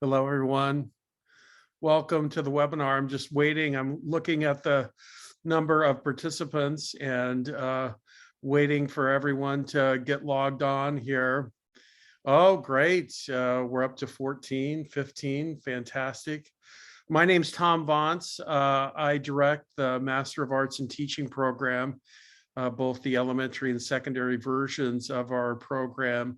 Hello, everyone. Welcome to the webinar. I'm just waiting. I'm looking at the number of participants and waiting for everyone to get logged on here. Oh, great. We're up to 14, 15. Fantastic. My name's Tom Vance. I direct the Master of Arts in Teaching program, both the elementary and secondary versions of our program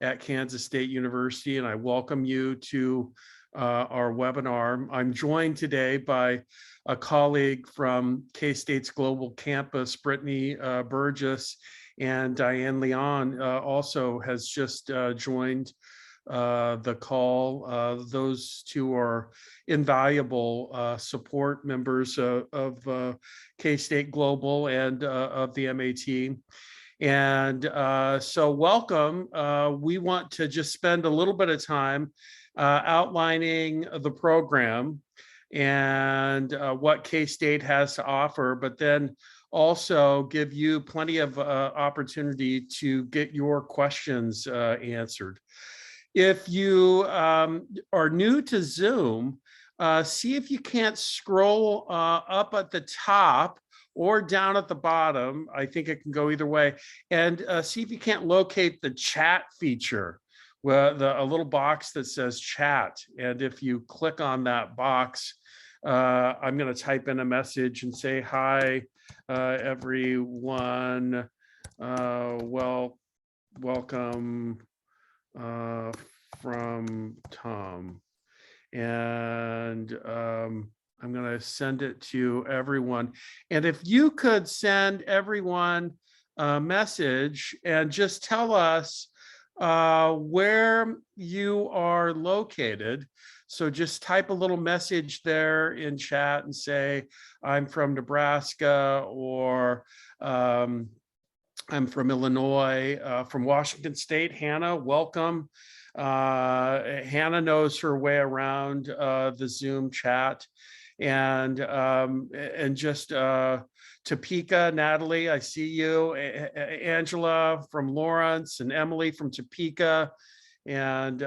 at Kansas State University, and I welcome you to our webinar. I'm joined today by a colleague from K-State's Global Campus, Brittany Burgess, and Diane Leon also has just joined the call. Those two are invaluable support members of K-State Global and of the MAT. And so welcome. We want to just spend a little bit of time outlining the program and what K-State has to offer, but then also give you plenty of opportunity to get your questions answered. If you are new to Zoom, see if you can't scroll up at the top or down at the bottom. I think it can go either way. And see if you can't locate the chat feature, well, a little box that says chat. And if you click on that box, I'm going to type in a message and say, hi, everyone. Welcome from Tom. And I'm going to send it to everyone. And if you could send everyone a message and just tell us where you are located. So just type a little message there in chat and say, I'm from Nebraska, or I'm from Illinois, from Washington State. Hannah, welcome. Hannah knows her way around the Zoom chat. And just Topeka, Natalie, I see you. Angela from Lawrence, and Emily from Topeka, and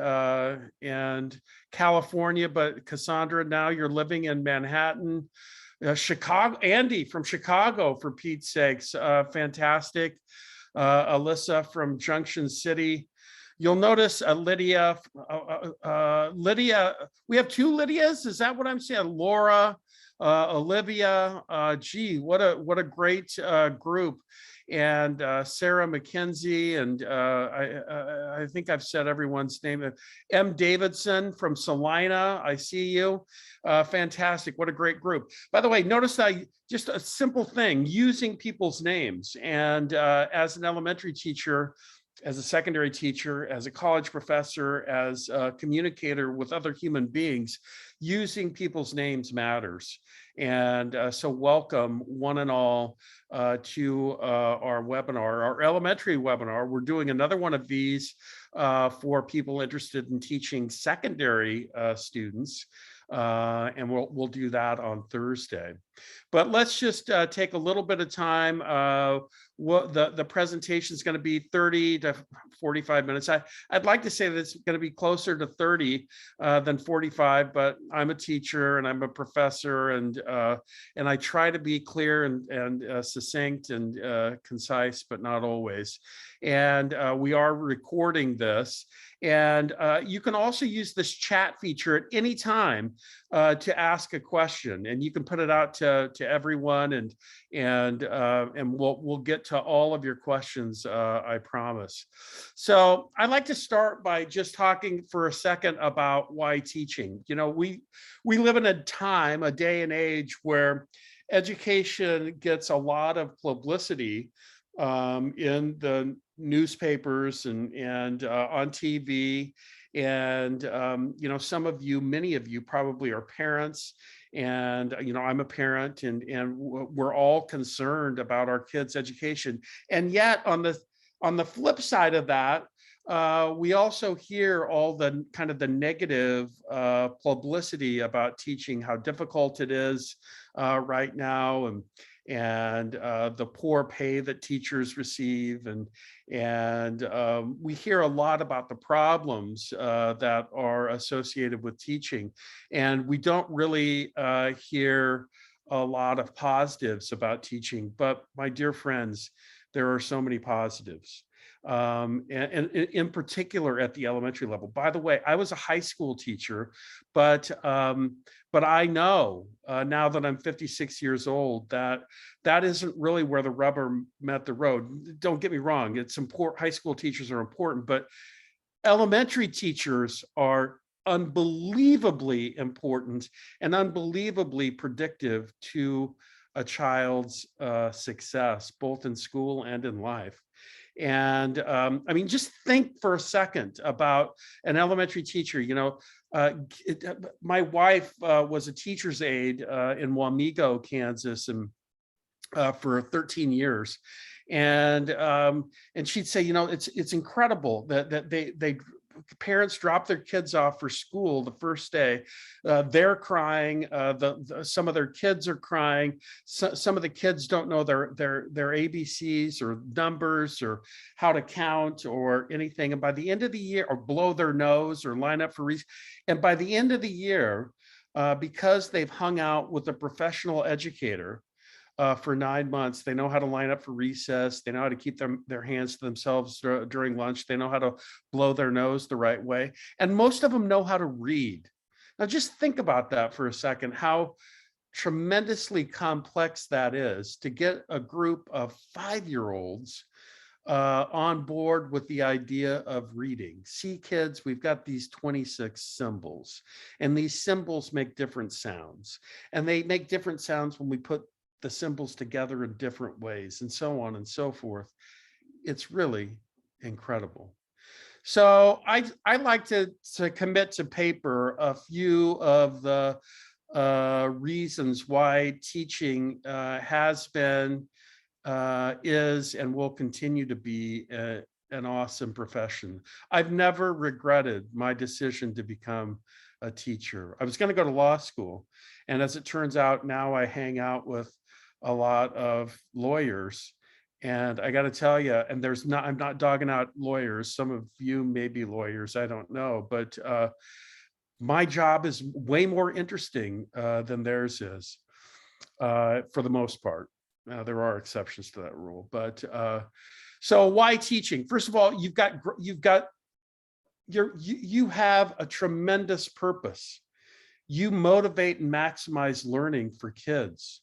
California, but Cassandra, now you're living in Manhattan. Chicago, Andy from Chicago, for Pete's sakes, fantastic. Alyssa from Junction City. You'll notice Lydia, Lydia, we have two Lydias, is that what I'm saying? Laura, Olivia, gee, what a great group. And Sarah McKenzie, and I think I've said everyone's name. M. Davidson from Salina, I see you. Fantastic, what a great group. By the way, notice just a simple thing, using people's names. And as an elementary teacher, as a secondary teacher, as a college professor, as a communicator with other human beings, using people's names matters. And so welcome one and all to our webinar, our elementary webinar. We're doing another one of these for people interested in teaching secondary students. And we'll do that on Thursday. But let's just take a little bit of time. What the presentation is going to be 30 to 45 minutes. I'd like to say that it's going to be closer to 30 than 45, but I'm a teacher and I'm a professor, and I try to be clear and succinct and concise, but not always. And we are recording this. And you can also use this chat feature at any time to ask a question, and you can put it out to everyone, and we'll get to all of your questions, I promise. So I'd like to start by just talking for a second about why teaching. You know, we live in a time, a day and age where education gets a lot of publicity in the newspapers and on TV. And, you know, some of you, many of you probably are parents, and, you know, I'm a parent, and we're all concerned about our kids' education. And yet on the flip side of that, we also hear all the kind of the negative publicity about teaching, how difficult it is right now. and the poor pay that teachers receive, and we hear a lot about the problems that are associated with teaching, and we don't really hear a lot of positives about teaching. But my dear friends, there are so many positives. And in particular at the elementary level. By the way, I was a high school teacher, but I know now that I'm 56 years old that that isn't really where the rubber met the road. Don't get me wrong; it's important. High school teachers are important, but elementary teachers are unbelievably important and unbelievably predictive to a child's success, both in school and in life. And I mean, just think for a second about an elementary teacher. My wife was a teacher's aide in Wamego, Kansas, and for 13 years. And she'd say, it's incredible that they parents drop their kids off for school the first day. They're crying. Some of their kids are crying. Some of the kids don't know their ABCs or numbers or how to count or anything. And by the end of the year, or blow their nose or line up for and by the end of the year, because they've hung out with a professional educator for 9 months. They know how to line up for recess. They know how to keep their hands to themselves during lunch. They know how to blow their nose the right way. And most of them know how to read. Now, just think about that for a second, how tremendously complex that is to get a group of 5-year-olds on board with the idea of reading. See, kids, we've got these 26 symbols, and these symbols make different sounds. And they make different sounds when we put the symbols together in different ways, and so on and so forth. It's really incredible. So I like to commit to paper a few of the reasons why teaching has been, is, and will continue to be an awesome profession. I've never regretted my decision to become a teacher. I was going to go to law school, and as it turns out, now I hang out with a lot of lawyers. And I got to tell you, and I'm not dogging out lawyers. Some of you may be lawyers, I don't know, but my job is way more interesting than theirs is, for the most part. There are exceptions to that rule, but so why teaching? First of all, you have a tremendous purpose. You motivate and maximize learning for kids.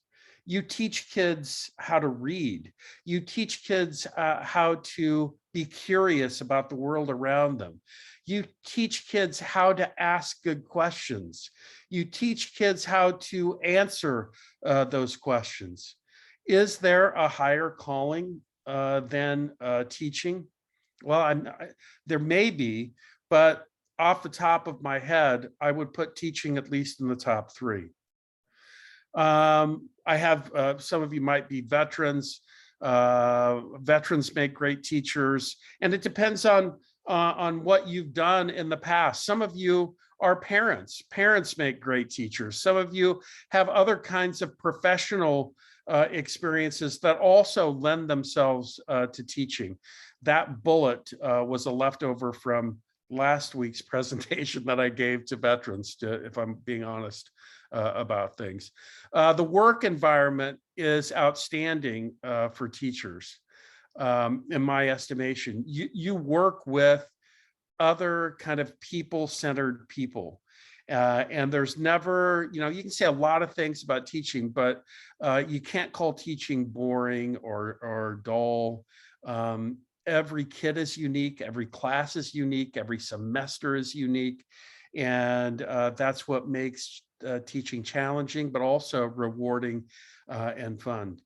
You teach kids how to read. You teach kids how to be curious about the world around them. You teach kids how to ask good questions. You teach kids how to answer those questions. Is there a higher calling than teaching? Well, there may be, but off the top of my head, I would put teaching at least in the top 3. I have some of you might be veterans. Veterans make great teachers, and it depends on what you've done in the past. Some of you are parents. Parents make great teachers. Some of you have other kinds of professional experiences that also lend themselves to teaching. That bullet was a leftover from last week's presentation that I gave to veterans, if I'm being honest about things. The work environment is outstanding for teachers, in my estimation. You work with other kind of people-centered people. And there's never, you can say a lot of things about teaching, but you can't call teaching boring or dull. Every kid is unique, every class is unique, every semester is unique. And that's what makes teaching challenging, but also rewarding and fun.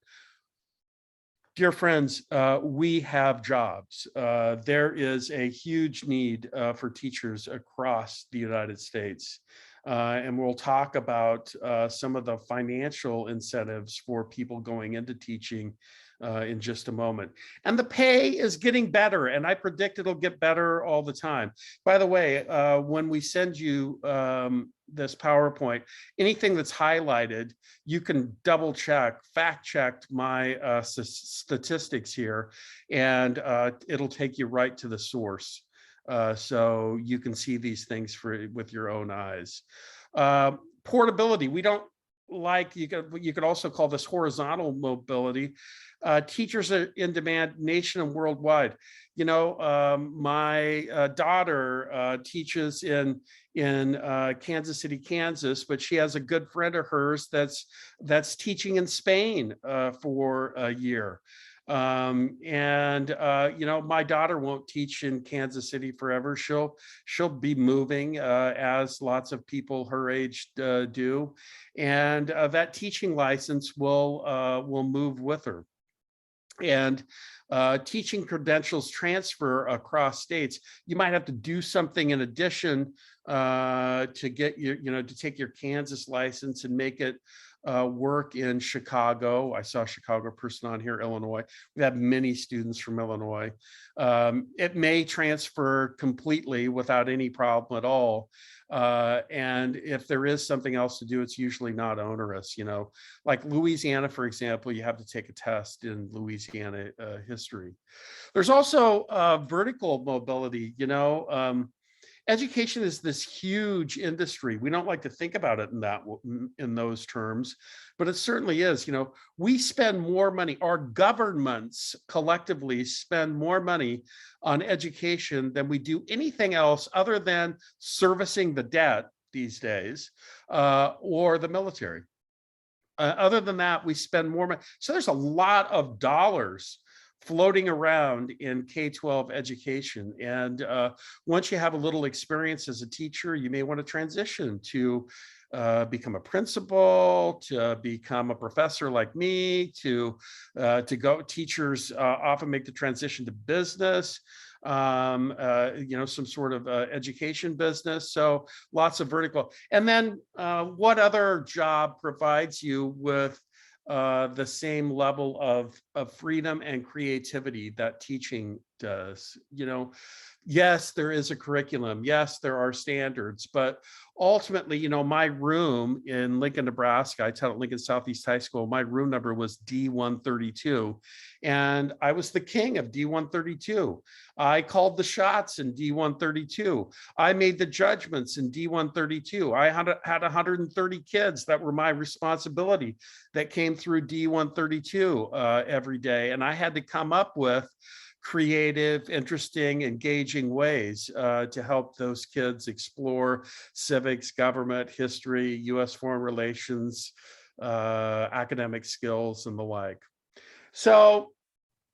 Dear friends, we have jobs. There is a huge need for teachers across the United States. And we'll talk about some of the financial incentives for people going into teaching in just a moment. And the pay is getting better, and I predict it'll get better all the time. By the way, when we send you this PowerPoint, anything that's highlighted, you can double check, fact check my statistics here, and it'll take you right to the source. So you can see these things with your own eyes. Portability, we don't like, you could also call this horizontal mobility. Teachers are in demand nation and worldwide. You know, my daughter teaches in Kansas City, Kansas, but she has a good friend of hers that's teaching in Spain for a year. You know, my daughter won't teach in Kansas City forever. She'll be moving as lots of people her age do, and that teaching license will move with her. And teaching credentials transfer across states. You might have to do something in addition to get your, you know, to take your Kansas license and make it work in Chicago. I saw a Chicago person on here, Illinois. We have many students from Illinois. It may transfer completely without any problem at all. And if there is something else to do, it's usually not onerous, you know, like Louisiana, for example, you have to take a test in Louisiana history. There's also vertical mobility, you know. Education is this huge industry. We don't like to think about it in those terms, but it certainly is. You know, we spend more money, our governments collectively spend more money on education than we do anything else other than servicing the debt these days, or the military. Other than that, we spend more money. So there's a lot of dollars floating around in K-12 education. And once you have a little experience as a teacher, you may want to transition to become a principal, to become a professor like me, to go. Teachers often make the transition to business, you know, some sort of education business. So lots of vertical. And then what other job provides you with the same level of freedom and creativity that teaching does? You know, yes, there is a curriculum. Yes, there are standards, but ultimately, you know, my room in Lincoln, Nebraska, I taught at Lincoln Southeast High School, my room number was D132, and I was the king of D132. I called the shots in D132. I made the judgments in D132. I had 130 kids that were my responsibility that came through D132 every day, and I had to come up with creative, interesting, engaging ways to help those kids explore civics, government, history, US foreign relations, academic skills, and the like. So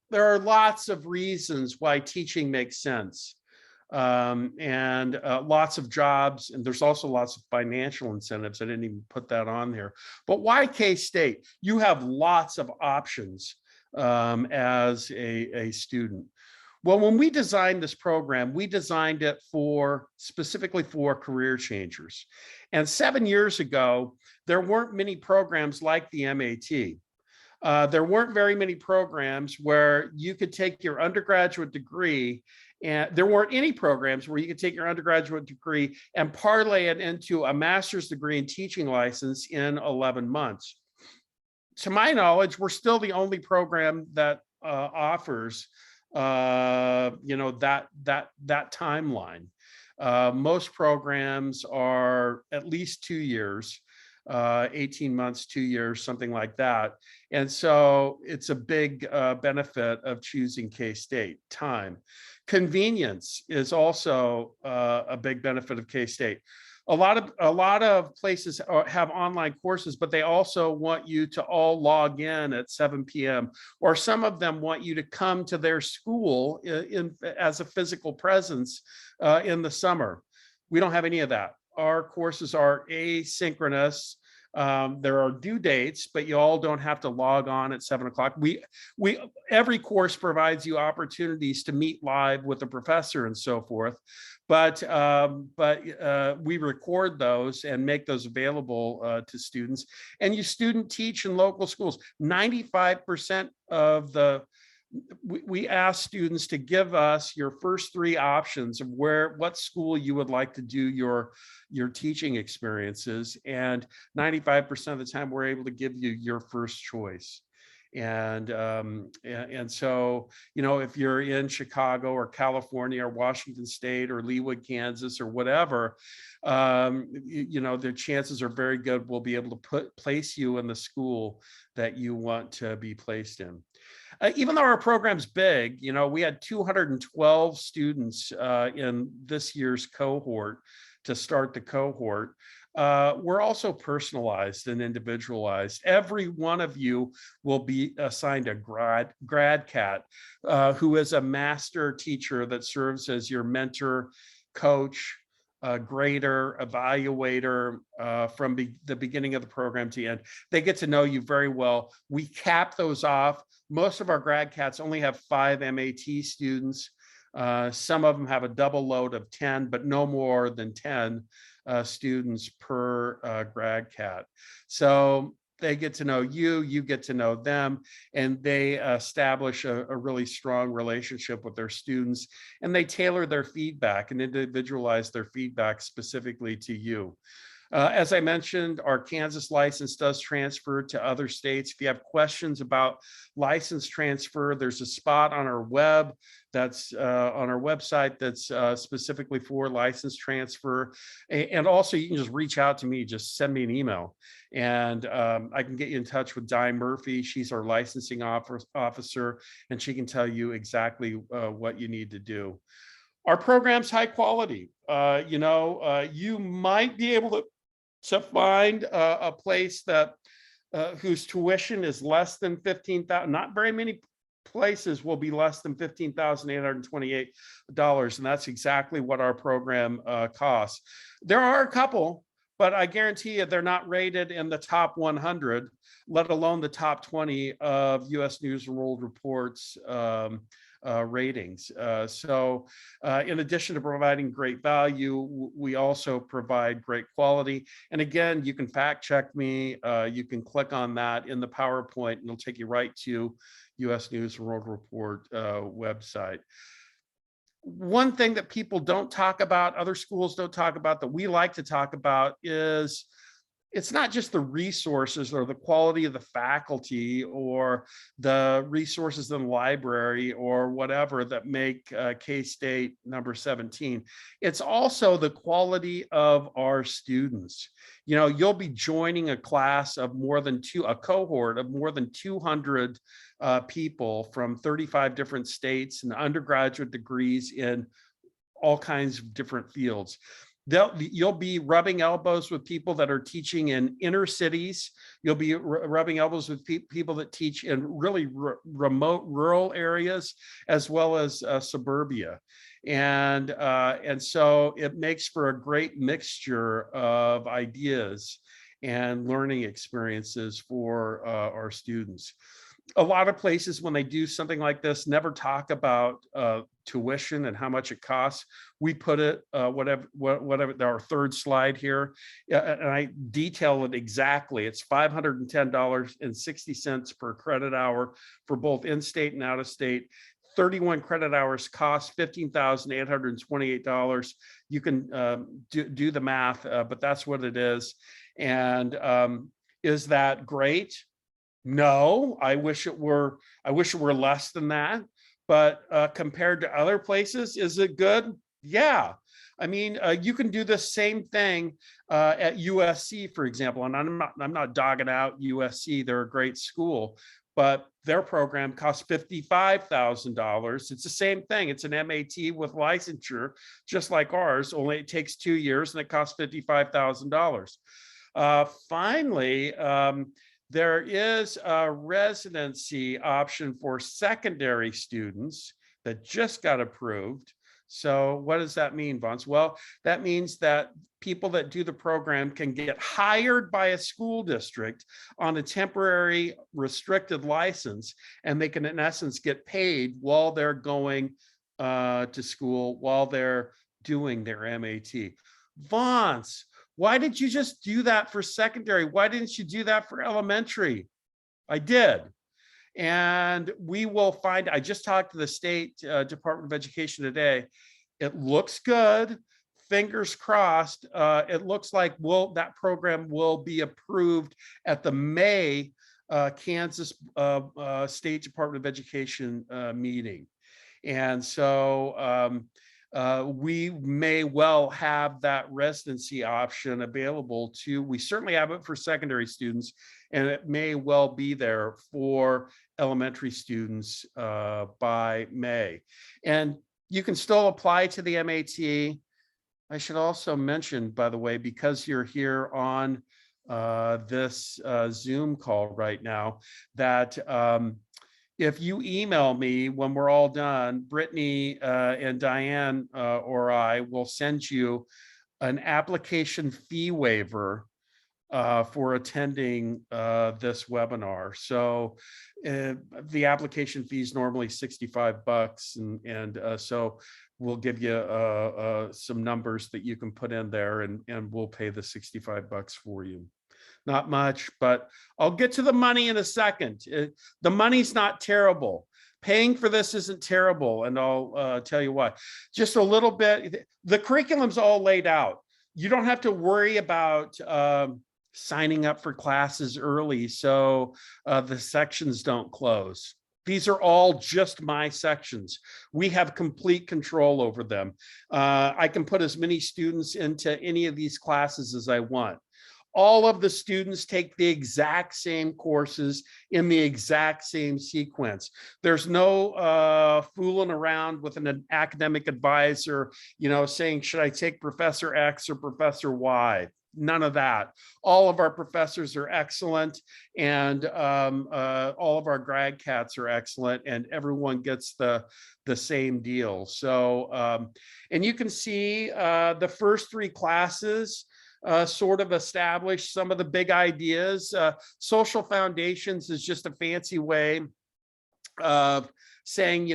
there are lots of reasons why teaching makes sense. And lots of jobs, and there's also lots of financial incentives. I didn't even put that on there. But why K-State? You have lots of options as a student. Well, when we designed this program, we designed it specifically for career changers. And 7 years ago, there weren't many programs like the MAT. There weren't very many programs where you could take your undergraduate degree, and there weren't any programs where you could take your undergraduate degree and parlay it into a master's degree and teaching license in 11 months. To my knowledge, we're still the only program that offers, you know, that timeline. Most programs are at least 2 years, 18 months, 2 years, something like that. And so it's a big benefit of choosing K-State. Time. Convenience is also a big benefit of K-State. A lot of places have online courses, but they also want you to all log in at 7 p.m. or some of them want you to come to their school as a physical presence in the summer. We don't have any of that. Our courses are asynchronous. There are due dates, but you all don't have to log on at 7 o'clock. Every course provides you opportunities to meet live with the professor and so forth. But we record those and make those available to students. And you student teach in local schools. 95% of the we ask students to give us your first 3 options of what school you would like to do your teaching experiences, and 95% of the time we're able to give you your first choice. And so, if you're in Chicago or California or Washington State or Leawood, Kansas or whatever, the chances are very good we'll be able to place you in the school that you want to be placed in. Even though our program's big, we had 212 students in this year's cohort to start the cohort. We're also personalized and individualized. Every one of you will be assigned a grad cat who is a master teacher that serves as your mentor, coach, grader, evaluator from the beginning of the program to the end. They get to know you very well. We cap those off. Most of our grad cats only have 5 MAT students. Some of them have a double load of 10, but no more than 10 students per grad cat. So they get to know you, you get to know them, and they establish a really strong relationship with their students, and they tailor their feedback and individualize their feedback specifically to you. As I mentioned, our Kansas license does transfer to other states. If you have questions about license transfer, there's a spot on our website that's specifically for license transfer. And also you can just reach out to me, just send me an email, and I can get you in touch with Di Murphy. She's our licensing officer, and she can tell you exactly what you need to do. Our program's high quality. You might be able to find a place that whose tuition is less than $15,000. Not very many places will be less than $15,828, and that's exactly what our program costs. There are a couple, but I guarantee you they're not rated in the top 100, let alone the top 20 of U.S. News and World Report's ratings. So in addition to providing great value, we also provide great quality. And again, you can fact check me. You can click on that in the PowerPoint and it'll take you right to U.S. News and World Report website. One thing that people don't talk about, other schools don't talk about, that we like to talk about is it's not just the resources or the quality of the faculty or the resources in the library or whatever that make K-State number 17. It's also the quality of our students. You'll be joining a cohort of more than 200 people from 35 different states and undergraduate degrees in all kinds of different fields. You'll be rubbing elbows with people that are teaching in inner cities. You'll be rubbing elbows with people that teach in really remote rural areas, as well as suburbia. And so it makes for a great mixture of ideas and learning experiences for our students. A lot of places, when they do something like this, never talk about tuition and how much it costs. We put it, whatever our third slide here, and I detail it exactly. It's $510.60 per credit hour for both in-state and out-of-state. 31 credit hours cost $15,828. You can do the math, but that's what it is. And is that great? No, I wish it were less than that. But compared to other places, is it good? Yeah. I mean, you can do the same thing at USC, for example. And I'm not dogging out USC. They're a great school, but their program costs $55,000. It's the same thing. It's an MAT with licensure, just like ours, only it takes 2 years and it costs $55,000. Finally, there is a residency option for secondary students that just got approved. So what does that mean, Vance? Well, that means that people that do the program can get hired by a school district on a temporary restricted license, and they can in essence get paid while they're going to school, while they're doing their MAT. Vance, why did you just do that for secondary? Why didn't you do that for elementary? I did. And we will find, I just talked to the state Department of Education today. It looks good. Fingers crossed. It looks like that program will be approved at the May Kansas State Department of Education meeting. And so we may well have that residency option available to, we certainly have it for secondary students, and it may well be there for elementary students by May. And you can still apply to the MAT. I should also mention, by the way, because you're here on this Zoom call right now, that if you email me when we're all done, Brittany and Diane or I will send you an application fee waiver for attending this webinar. So the application fee is normally $65, and so we'll give you some numbers that you can put in there, and we'll pay the $65 for you. Not much, but I'll get to the money in a second. The money's not terrible. Paying for this isn't terrible, and I'll tell you why. Just a little bit. The curriculum's all laid out. You don't have to worry about signing up for classes early so the sections don't close. These are all just my sections. We have complete control over them. I can put as many students into any of these classes as I want. All of the students take the exact same courses in the exact same sequence. There's no fooling around with an academic advisor, saying, should I take Professor X or Professor Y? None of that. All of our professors are excellent, and all of our grad cats are excellent, and everyone gets the same deal. So, and you can see the first three classes sort of establish some of the big ideas. Social foundations is just a fancy way of saying,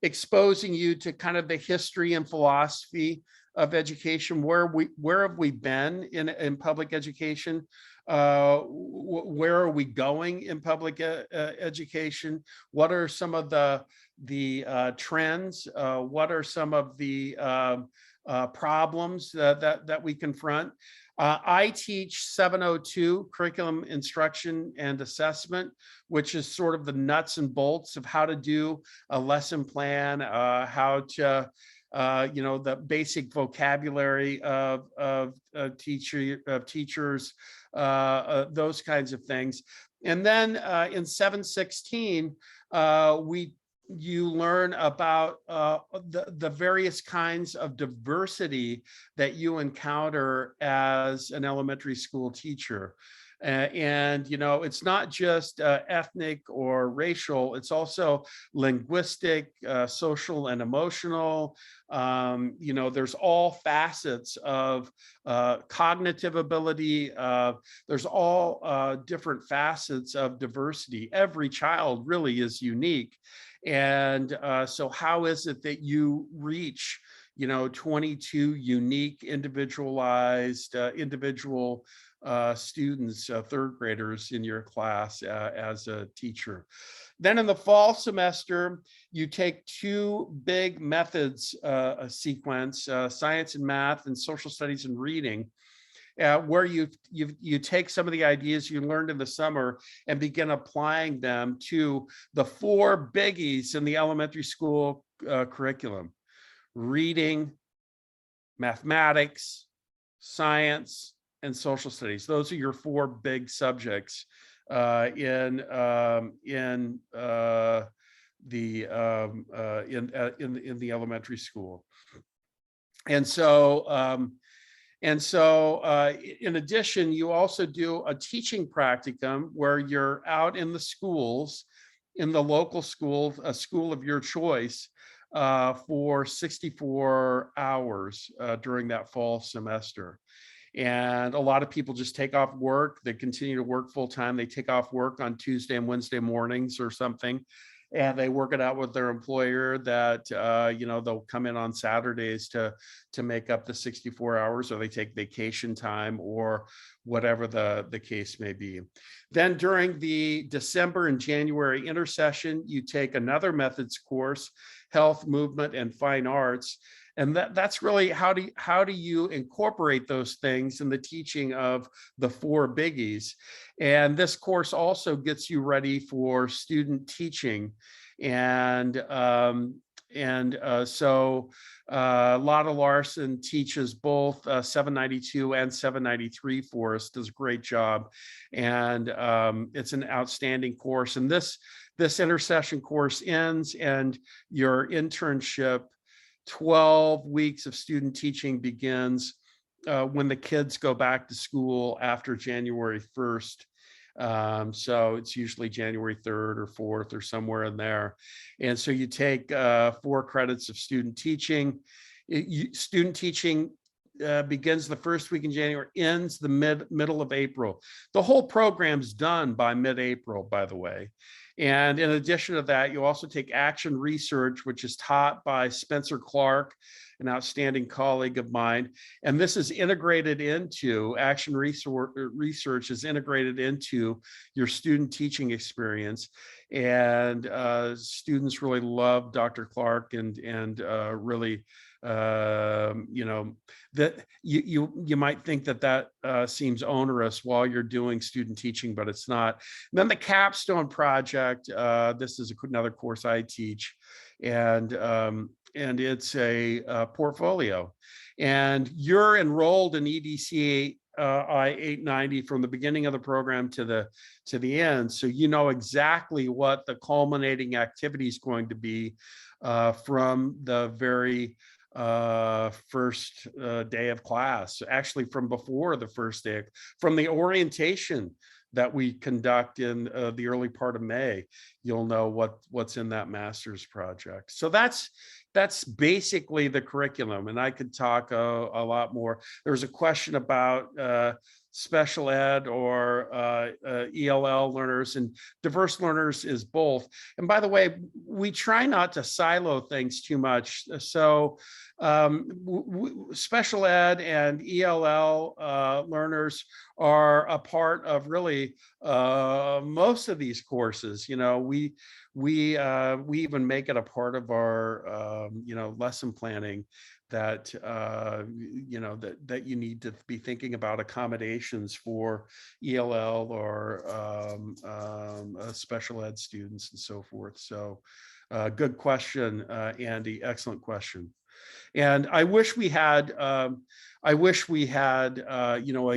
exposing you to kind of the history and philosophy of education. Where have we been in public education? Where are we going in public education? What are some of the trends? What are some of the problems that we confront? I teach 702 curriculum instruction and assessment, which is sort of the nuts and bolts of how to do a lesson plan, how to the basic vocabulary of teachers, those kinds of things. And then in 716, you learn about the various kinds of diversity that you encounter as an elementary school teacher. And it's not just ethnic or racial, it's also linguistic, social and emotional. There's all facets of cognitive ability. There's all different facets of diversity. Every child really is unique. And so how is it that you reach 22 unique, individualized, individual students, third graders in your class as a teacher? Then in the fall semester, you take two big methods sequence, science and math, and social studies and reading, where you take some of the ideas you learned in the summer and begin applying them to the four biggies in the elementary school curriculum: reading, mathematics, science, and social studies. Those are your four big subjects in the elementary school. And so in addition, you also do a teaching practicum where you're out in the schools, in the local school, a school of your choice, for 64 hours during that fall semester. And a lot of people just take off work. They continue to work full time. They take off work on Tuesday and Wednesday mornings or something, and they work it out with their employer that they'll come in on Saturdays to make up the 64 hours, or they take vacation time or whatever the case may be. Then during the December and January intersession, you take another methods course, health, movement, and fine arts. And that's really how do you incorporate those things in the teaching of the four biggies. And this course also gets you ready for student teaching. And so Lotta Larson teaches both 792 and 793 for us, does a great job. And it's an outstanding course. And this intercession course ends, and your internship, 12 weeks of student teaching, begins when the kids go back to school after January 1st. So it's usually January 3rd or 4th or somewhere in there. And so you take 4 credits of student teaching. Student teaching begins the first week in January, ends the middle of April. The whole program's done by mid-April, by the way. And in addition to that, you also take action research, which is taught by Spencer Clark, an outstanding colleague of mine. And this is integrated into, action research is integrated into your student teaching experience. And students really love Dr. Clark, and really, that you might think that seems onerous while you're doing student teaching, but it's not. And then the capstone project, this is another course I teach, and it's a portfolio, and you're enrolled in EDC I-890 from the beginning of the program to the end, so you know exactly what the culminating activity is going to be from the very first day of class, actually from before the first day, from the orientation that we conduct in the early part of May. You'll know what's in that master's project. So that's basically the curriculum, and I could talk a lot more. There's a question about special ed or ELL learners, and diverse learners is both. And by the way, we try not to silo things too much. So special ed and ELL learners are a part of really most of these courses. We even make it a part of our lesson planning, that that you need to be thinking about accommodations for ELL or special ed students and so forth. So good question, Andy, excellent question. And I wish we had a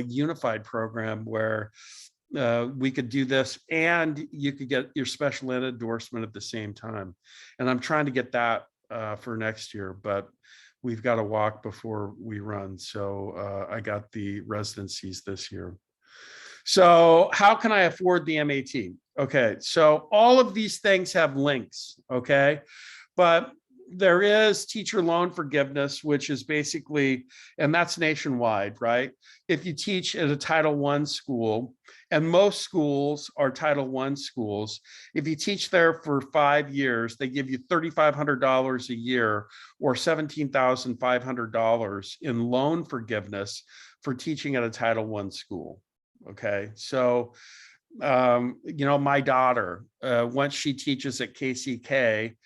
unified program where we could do this and you could get your special ed endorsement at the same time. And I'm trying to get that for next year, but we've got to walk before we run. So I got the residencies this year. So how can I afford the MAT? Okay, so all of these things have links, okay? But there is teacher loan forgiveness, which is basically, and that's nationwide, right? If you teach at a Title I school, and most schools are Title I schools, if you teach there for 5 years, they give you $3,500 a year or $17,500 in loan forgiveness for teaching at a Title I school, okay? So, my daughter, once she teaches at KCK,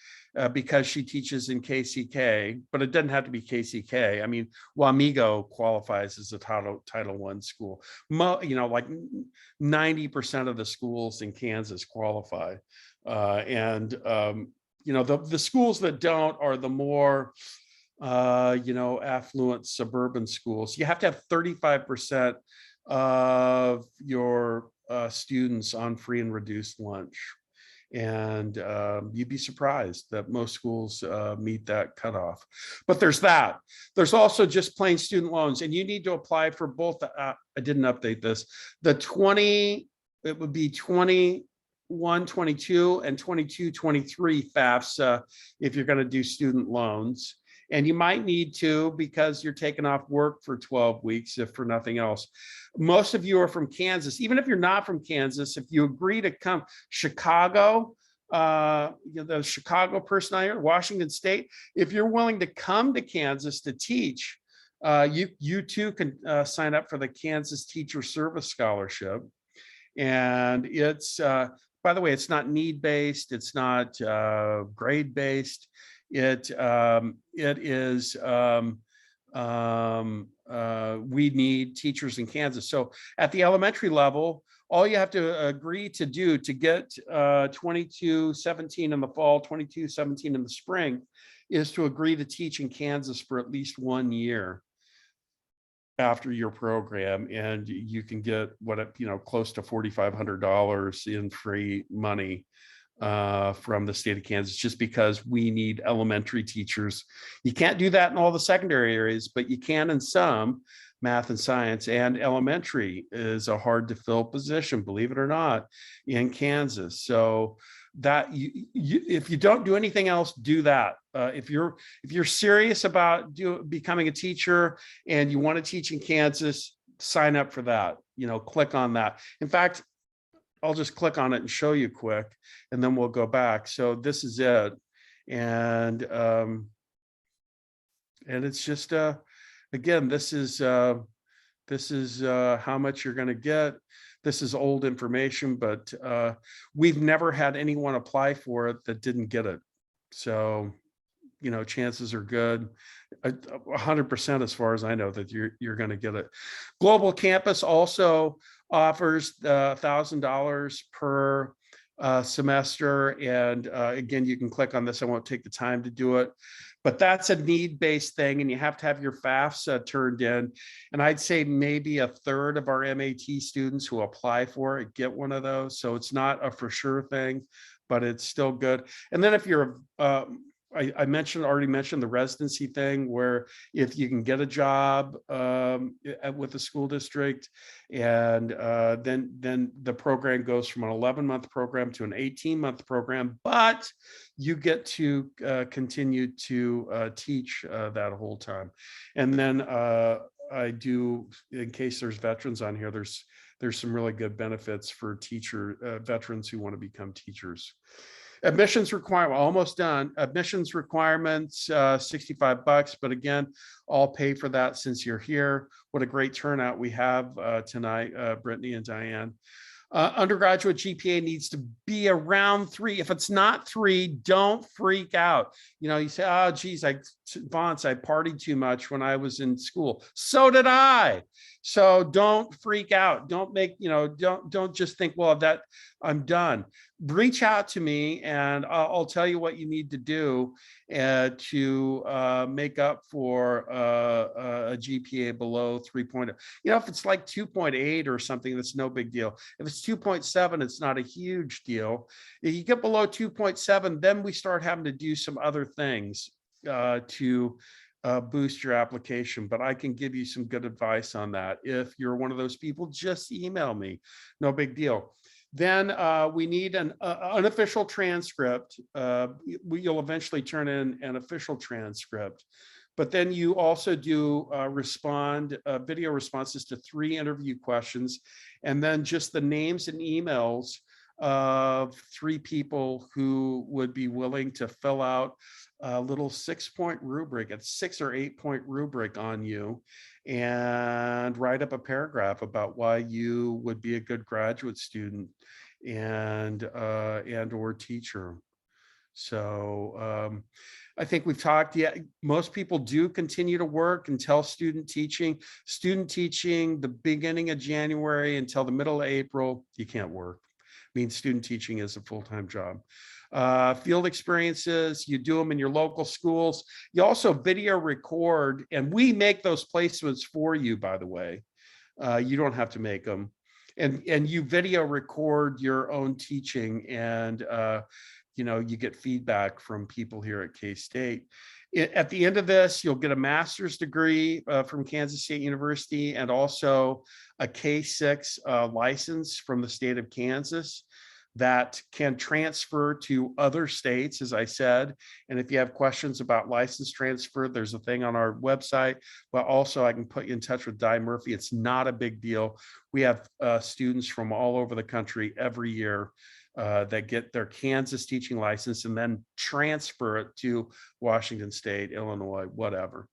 because she teaches in KCK, but it doesn't have to be KCK. I mean, Wamego qualifies as a Title I school. Like 90% of the schools in Kansas qualify. The schools that don't are the more, affluent suburban schools. You have to have 35% of your students on free and reduced lunch. And you'd be surprised that most schools meet that cutoff. But there's that. There's also just plain student loans, and you need to apply for both. I didn't update this. It would be 20 22 and 22-23 FAFSA if you're going to do student loans. And you might need to because you're taking off work for 12 weeks, if for nothing else. Most of you are from Kansas. Even if you're not from Kansas, if you agree to come, Chicago, the Chicago person here, Washington State, if you're willing to come to Kansas to teach, you too can sign up for the Kansas Teacher Service Scholarship. And it's, by the way, it's not need-based, it's not grade-based. It is, we need teachers in Kansas. So at the elementary level, all you have to agree to do to get 22-17 in the fall, 22-17 in the spring, is to agree to teach in Kansas for at least 1 year after your program, and you can get close to $4,500 in free money from the state of Kansas, just because we need elementary teachers. You can't do that in all the secondary areas, but you can in some. Math and science, and elementary is a hard to fill position, believe it or not, in Kansas. So that if you don't do anything else, do that. If you're serious about becoming a teacher and you want to teach in Kansas, sign up for that. Click on that. In fact, I'll just click on it and show you quick, and then we'll go back. So this is it, and it's just again, this is how much you're going to get. This is old information, but we've never had anyone apply for it that didn't get it. So, chances are good, 100% as far as I know, that you're going to get it. Global Campus also offers $1,000 per semester. And again, you can click on this. I won't take the time to do it. But that's a need-based thing, and you have to have your FAFSA turned in. And I'd say maybe a third of our MAT students who apply for it get one of those. So it's not a for sure thing, but it's still good. And then if you're, I already mentioned the residency thing, where if you can get a job with the school district, and then the program goes from an 11-month program to an 18-month program, but you get to continue to teach that whole time. And then I do, in case there's veterans on here, there's some really good benefits for veterans who want to become teachers. Admissions requirement, almost done. Admissions requirements, $65, but again, I'll pay for that since you're here. What a great turnout we have tonight, Brittany and Diane. Undergraduate GPA needs to be around 3. If it's not 3, don't freak out. You say, oh, geez, Vance, I partied too much when I was in school. So did I. So don't freak out. Don't make, don't just think, well, that I'm done. Reach out to me and I'll tell you what you need to do to make up for a GPA below 3.0. If it's like 2.8 or something, that's no big deal. If it's 2.7, it's not a huge deal. If you get below 2.7, then we start having to do some other things to boost your application, but I can give you some good advice on that. If you're one of those people, just email me, no big deal. Then we need an unofficial transcript. You'll eventually turn in an official transcript, but then you also do video responses to 3 interview questions, and then just the names and emails of 3 people who would be willing to fill out a little 6-point rubric, a 6 or 8-point rubric on you, and write up a paragraph about why you would be a good graduate student and or teacher. So I think we've talked. Yeah, most people do continue to work until student teaching. Student teaching, the beginning of January until the middle of April, you can't work. I mean, student teaching is a full-time job. Field experiences, you do them in your local schools. You also video record, and we make those placements for you, by the way. You don't have to make them. And you video record your own teaching, and you get feedback from people here at KState. At the end of this, you'll get a master's degree from Kansas State University, and also a K6 license from the state of Kansas. that can transfer to other states, as I said. And if you have questions about license transfer, there's a thing on our website, but also I can put you in touch with Di Murphy. It's not a big deal. We have students from all over the country every year that get their Kansas teaching license and then transfer it to Washington State, Illinois, whatever.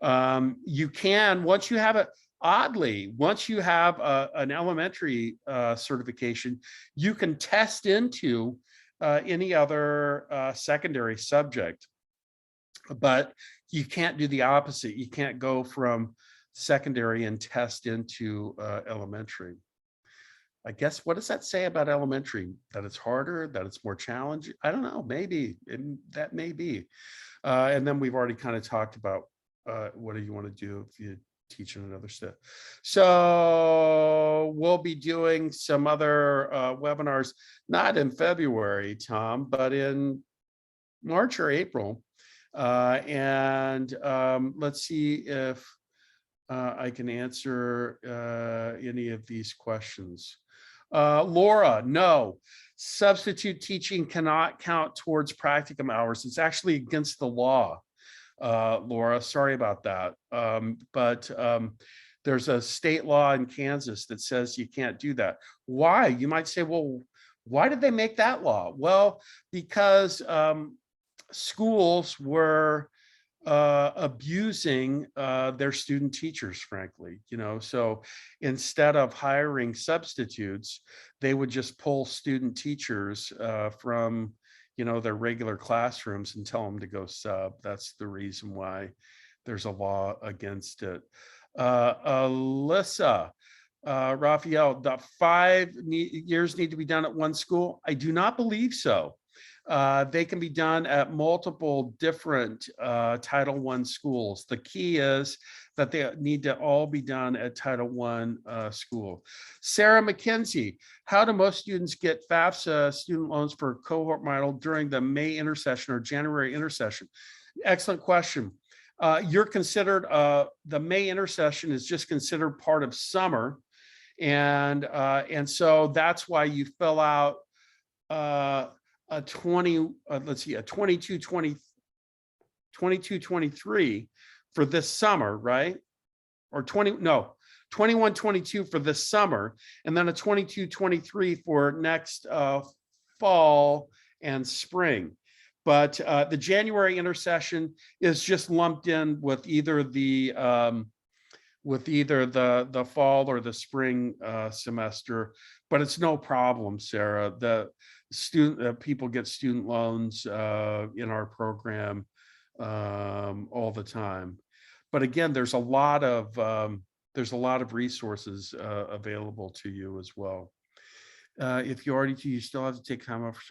You can, once you have it, oddly, once you have an elementary certification, you can test into any other secondary subject, but you can't do the opposite. You can't go from secondary and test into elementary. I guess, what does that say about elementary? That it's harder, that it's more challenging? I don't know, maybe, that may be. And then we've already kind of talked about what do you want to do if you teach in another state. So we'll be doing some other webinars, not in February, Tom, but in March or April. And let's see if I can answer any of these questions. Laura, no, substitute teaching cannot count towards practicum hours. It's actually against the law. Laura, sorry about that. But there's a state law in Kansas that says you can't do that. Why? You might say, well, why did they make that law? Well, because schools were abusing their student teachers, frankly, so instead of hiring substitutes, they would just pull student teachers from their regular classrooms and tell them to go sub. That's the reason why there's a law against it. Alyssa, Raphael, the 5 years need to be done at one school? I do not believe so. They can be done at multiple different Title I schools. The key is that they need to all be done at Title I school. Sarah McKenzie, how do most students get FAFSA student loans for cohort model during the May intersession or January intersession? Excellent question. You're considered, the May intersession is just considered part of summer. And so that's why you fill out a 22-23 for this summer, right? Or 21-22 for this summer, and then a 22-23 for next fall and spring. But the January intersession is just lumped in with either the fall or the spring semester, but it's no problem, Sarah. The people get student loans in our program all the time. But again, there's a lot of resources available to you as well. If you already do, you still have to take time off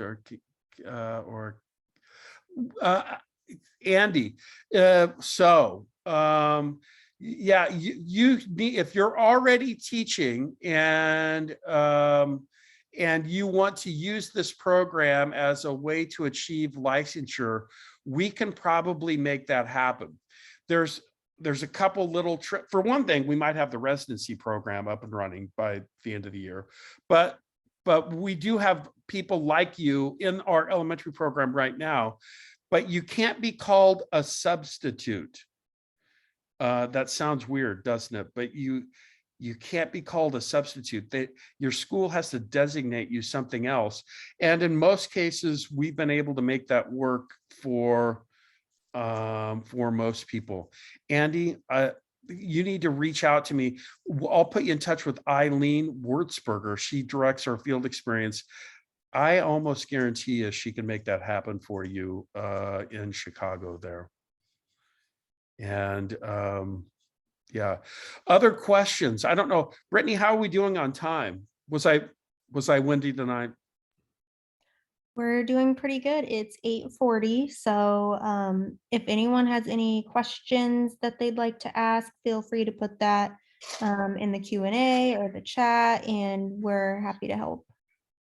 or Andy. Yeah, you need, if you're already teaching and you want to use this program as a way to achieve licensure, we can probably make that happen. There's a couple little tricks. For one thing, we might have the residency program up and running by the end of the year, but we do have people like you in our elementary program right now, but you can't be called a substitute. That sounds weird, doesn't it? But you can't be called a substitute. Your school has to designate you something else. And in most cases, we've been able to make that work for most people. Andy, you need to reach out to me. I'll put you in touch with Eileen Wurtzberger. She directs our field experience. I almost guarantee you she can make that happen for you in Chicago there. And yeah, other questions? I don't know. Brittany, how are we doing on time? Was I windy tonight? We're doing pretty good. It's 8:40. So if anyone has any questions that they'd like to ask, feel free to put that in the Q&A or the chat, and we're happy to help.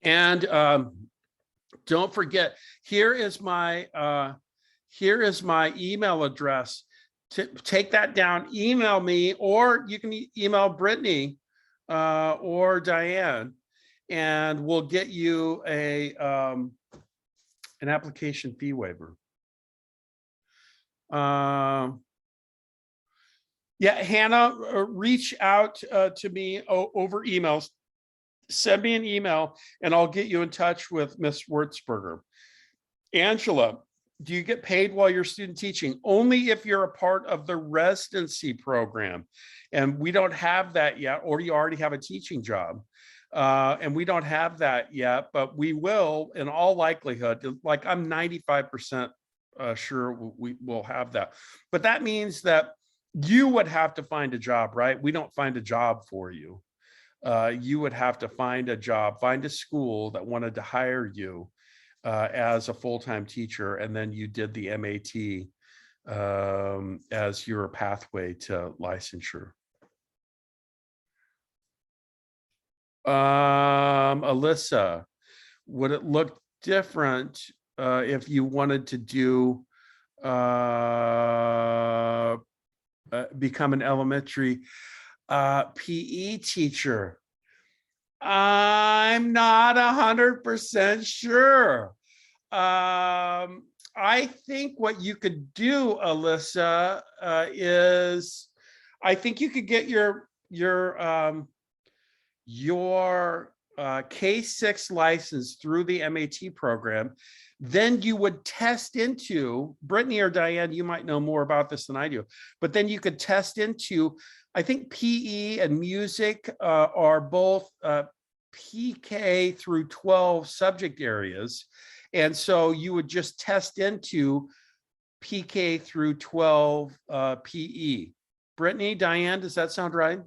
And don't forget, here is my email address. Take that down, email me, or you can email Brittany or Diane. and we'll get you an application fee waiver. Yeah, Hannah, reach out to me over emails. Send me an email and I'll get you in touch with Miss Wurzberger. Angela, do you get paid while you're student teaching? Only if you're a part of the residency program. And we don't have that yet, or you already have a teaching job. And we don't have that yet, but we will in all likelihood. Like I'm 95% sure we will have that. But that means that you would have to find a job, right? We don't find a job for you. You would have to find a job, find a school that wanted to hire you as a full-time teacher, and then you did the MAT as your pathway to licensure. Alyssa, would it look different if you wanted to do become an elementary PE teacher? I'm not 100% sure. I think what you could do, Alyssa, is I think you could get your K-6 license through the MAT program. Then you would test into, Brittany or Diane, you might know more about this than I do, but then you could test into, I think PE and music are both PK through 12 subject areas. And so you would just test into PK through 12 PE. Brittany, Diane, does that sound right?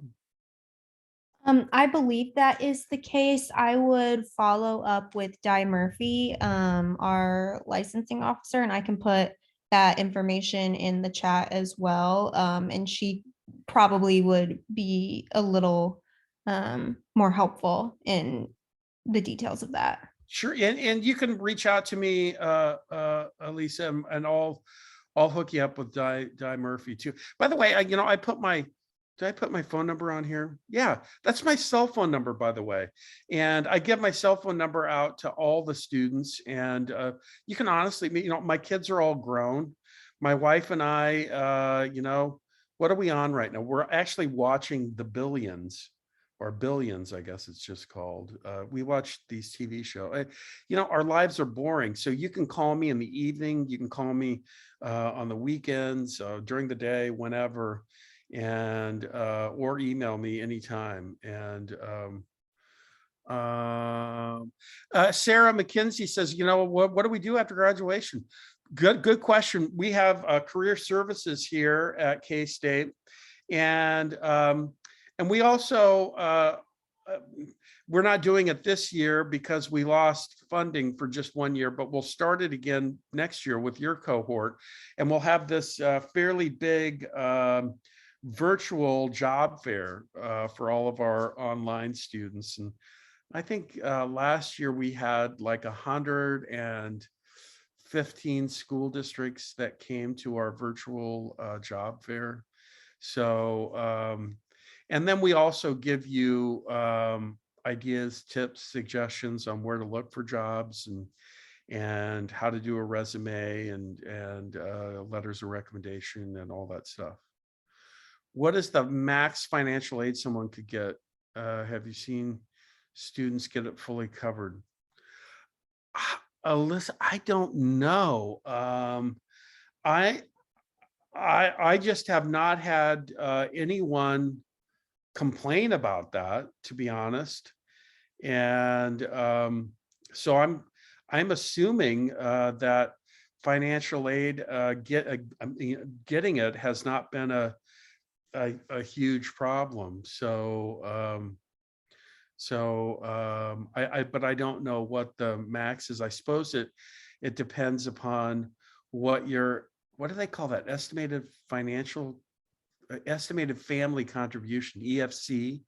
I believe that is the case. I would follow up with Di Murphy, our licensing officer, and I can put that information in the chat as well. And she probably would be a little more helpful in the details of that. Sure, and you can reach out to me, Elisa, and I'll hook you up with Di Murphy too. By the way, I put my, did I put my phone number on here? Yeah, that's my cell phone number, by the way. And I give my cell phone number out to all the students. And you can honestly, my kids are all grown. My wife and I, what are we on right now? We're actually watching The Billions, or Billions, I guess it's just called. We watch these TV shows. Our lives are boring. So you can call me in the evening. You can call me on the weekends, during the day, whenever, and or email me anytime. And Sarah McKinsey says, what do we do after graduation? Good question. We have career services here at K-State, and we also we're not doing it this year because we lost funding for just 1 year, but we'll start it again next year with your cohort, and we'll have this fairly big virtual job fair for all of our online students. And I think last year we had like 115 school districts that came to our virtual job fair. So, and then we also give you ideas, tips, suggestions on where to look for jobs, and how to do a resume, and letters of recommendation and all that stuff. What is the max financial aid someone could get? Have you seen students get it fully covered? Alyssa, I don't know. I just have not had anyone complain about that, to be honest. And so I'm assuming that financial aid getting it has not been a huge problem. So but I don't know what the max is. I suppose it depends upon what do they call that? Estimated family contribution, EFC.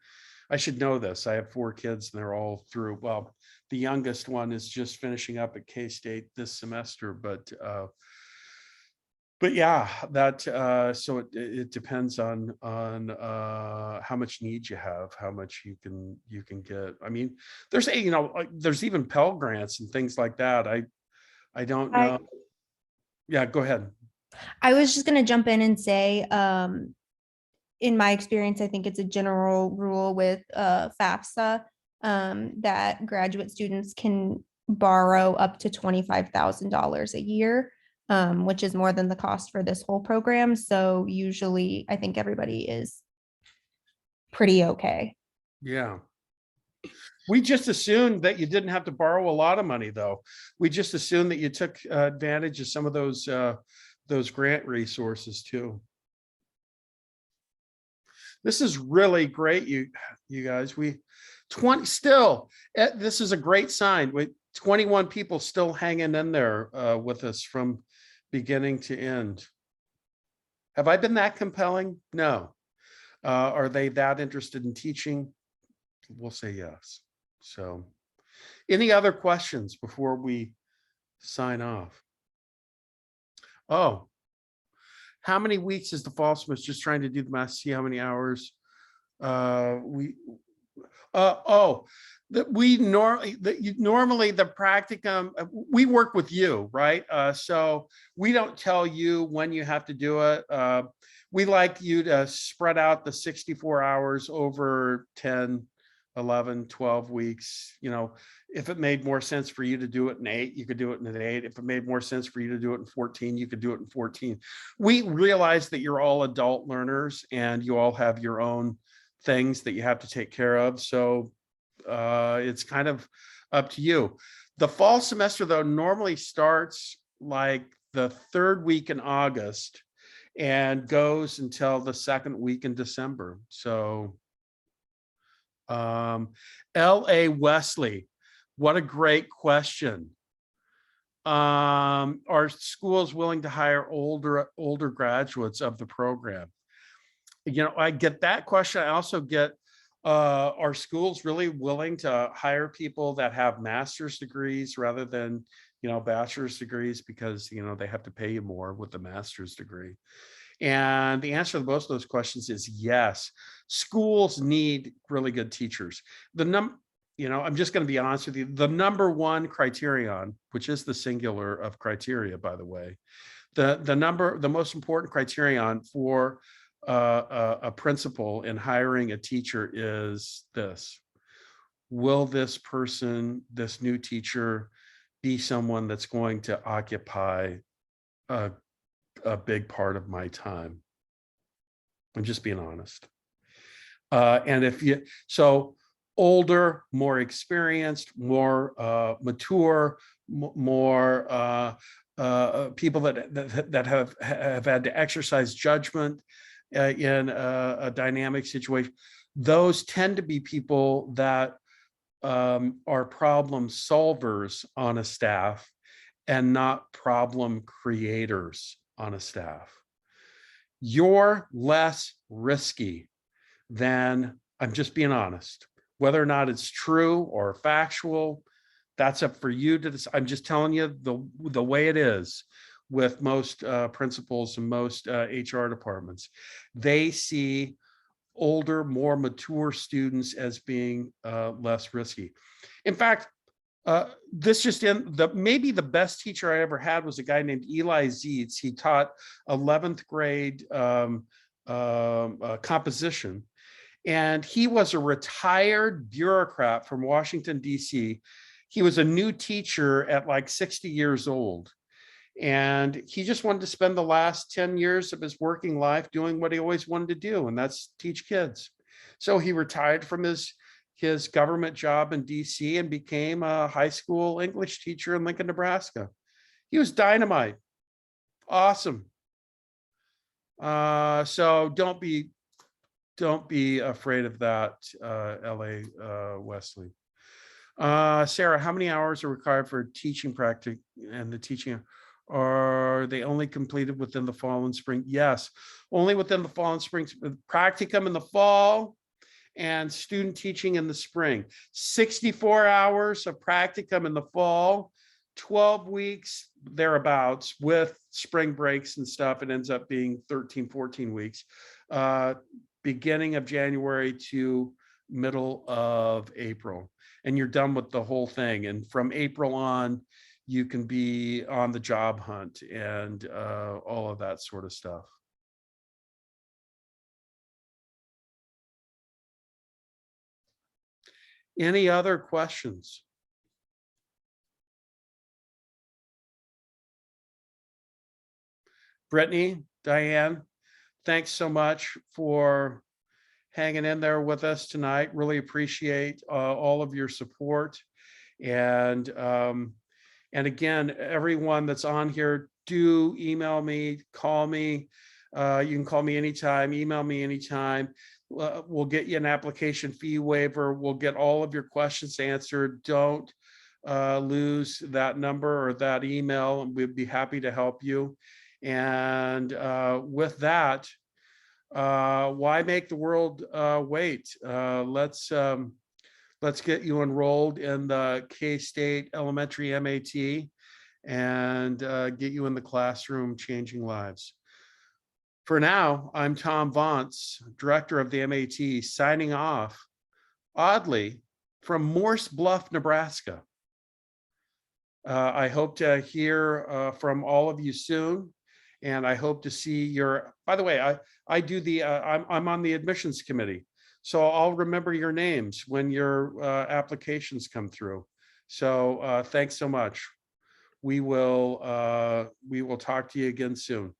I should know this. I have 4 kids and they're all through. Well, the youngest one is just finishing up at K-State this semester, but But yeah, that so it depends on how much need you have, how much you can get. I mean, there's a, there's even Pell Grants and things like that. I don't I know. Yeah, go ahead. I was just gonna jump in and say, in my experience, I think it's a general rule with FAFSA, that graduate students can borrow up to $25,000 a year, which is more than the cost for this whole program. So usually, I think everybody is pretty okay. Yeah. We just assumed that you didn't have to borrow a lot of money, though. We just assumed that you took advantage of some of those grant resources too. This is really great, you guys. We 20 still. This is a great sign. With 21 people still hanging in there with us from beginning to end. Have I been that compelling? No. Are they that interested in teaching? We'll say yes. So, any other questions before we sign off? Oh, how many weeks is the fall semester? Just trying to do the math, see how many hours we oh, that we normally the practicum, we work with you, right? So we don't tell you when you have to do it. We like you to spread out the 64 hours over 10, 11, 12 weeks. If it made more sense for you to do it in 8, you could do it in an 8. If it made more sense for you to do it in 14, you could do it in 14. We realize that you're all adult learners and you all have your own things that you have to take care of. So it's kind of up to you. The fall semester, though, normally starts like the 3rd week in August and goes until the 2nd week in December. So L.A. Wesley, what a great question. Are schools willing to hire older graduates of the program? I get that question. I also get, are schools really willing to hire people that have master's degrees rather than, bachelor's degrees, because, they have to pay you more with the master's degree? And the answer to both of those questions is yes. Schools need really good teachers. I'm just going to be honest with you. The number one criterion, which is the singular of criteria, by the way, the most important criterion for a principal in hiring a teacher is this: will this new teacher, be someone that's going to occupy a big part of my time? I'm just being honest. And so older, more experienced, more mature, more people that have had to exercise judgment in a dynamic situation, those tend to be people that are problem solvers on a staff and not problem creators on a staff. You're less risky than, I'm just being honest, whether or not it's true or factual, that's up for you to decide. I'm just telling you the way it is with most principals and most HR departments. They see older, more mature students as being less risky. In fact, this just maybe the best teacher I ever had was a guy named Eli Zietz. He taught 11th grade composition. And he was a retired bureaucrat from Washington, D.C. He was a new teacher at like 60 years old. And he just wanted to spend the last 10 years of his working life doing what he always wanted to do, and that's teach kids. So he retired from his government job in DC and became a high school English teacher in Lincoln, Nebraska. He was dynamite. Awesome. So don't be afraid of that, LA Wesley. Sarah, how many hours are required for teaching practice and the teaching? Are they only completed within the fall and spring? Yes, only within the fall and spring. Practicum in the fall and student teaching in the spring. 64 hours of practicum in the fall, 12 weeks thereabouts. With spring breaks and stuff, it ends up being 13, 14 weeks. Beginning of January to middle of April. And you're done with the whole thing. And from April on, you can be on the job hunt and all of that sort of stuff. Any other questions? Brittany, Diane, thanks so much for hanging in there with us tonight. Really appreciate all of your support. And again, everyone that's on here, do email me, call me. You can call me anytime, email me anytime. We'll get you an application fee waiver. We'll get all of your questions answered. Don't lose that number or that email, and we'd be happy to help you. And with that, why make the world wait? Let's get you enrolled in the K-State Elementary MAT and get you in the classroom changing lives. For now, I'm Tom Vance, director of the MAT, signing off, oddly, from Morse Bluff, Nebraska. I hope to hear from all of you soon. And I hope to see your, by the way, I do the, I'm on the admissions committee. So I'll remember your names when your applications come through. So thanks so much. We will talk to you again soon.